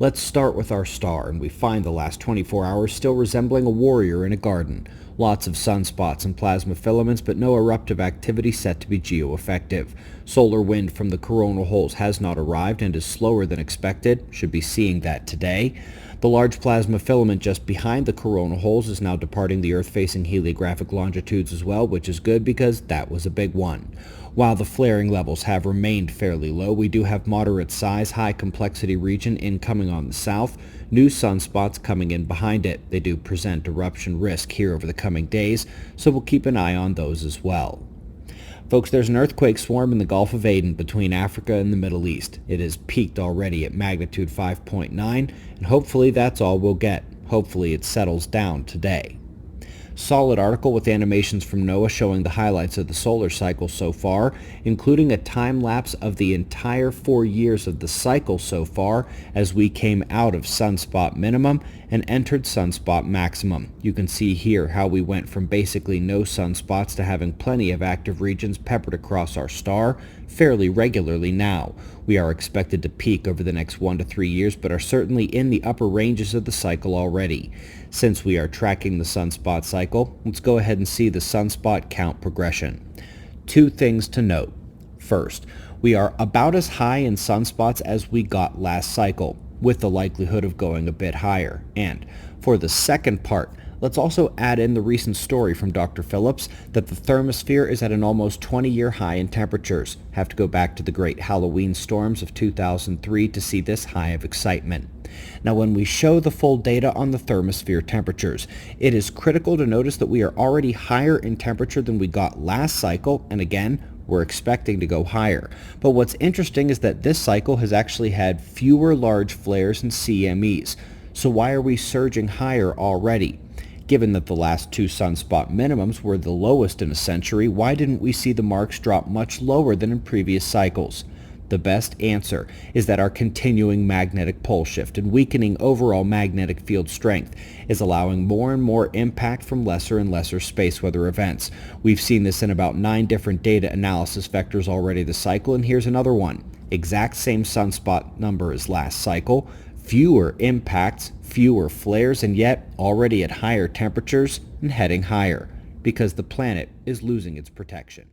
Let's start with our star, and we find the last 24 hours still resembling a warrior in a garden. Lots of sunspots and plasma filaments, but no eruptive activity set to be geo-effective. Solar wind from the coronal holes has not arrived and is slower than expected. Should be seeing that today. The large plasma filament just behind the coronal holes is now departing the Earth-facing heliographic longitudes as well, which is good because that was a big one. While the flaring levels have remained fairly low, we do have moderate size, high complexity region incoming on the south, new sunspots coming in behind it. They do present eruption risk here over the coming days, so we'll keep an eye on those as well. Folks, there's an earthquake swarm in the Gulf of Aden between Africa and the Middle East. It has peaked already at magnitude 5.9, and hopefully that's all we'll get. Hopefully it settles down today. Solid article with animations from NOAA showing the highlights of the solar cycle so far, including a time lapse of the entire 4 years of the cycle so far as we came out of sunspot minimum and entered sunspot maximum. You can see here how we went from basically no sunspots to having plenty of active regions peppered across our star fairly regularly now. We are expected to peak over the next 1 to 3 years, but are certainly in the upper ranges of the cycle already. Since we are tracking the sunspot cycle, let's go ahead and see the sunspot count progression. Two things to note. First, we are about as high in sunspots as we got last cycle, with the likelihood of going a bit higher. And for the second part, let's also add in the recent story from Dr. Phillips that the thermosphere is at an almost 20-year high in temperatures. Have to go back to the great Halloween storms of 2003 to see this high of excitement. Now, when we show the full data on the thermosphere temperatures, it is critical to notice that we are already higher in temperature than we got last cycle, and again, we're expecting to go higher. But what's interesting is that this cycle has actually had fewer large flares and CMEs. So why are we surging higher already? Given that the last two sunspot minimums were the lowest in a century, why didn't we see the marks drop much lower than in previous cycles? The best answer is that our continuing magnetic pole shift and weakening overall magnetic field strength is allowing more and more impact from lesser and lesser space weather events. We've seen this in about 9 different data analysis vectors already this cycle, and here's another one. Exact same sunspot number as last cycle, fewer impacts, fewer flares, and yet already at higher temperatures and heading higher because the planet is losing its protection.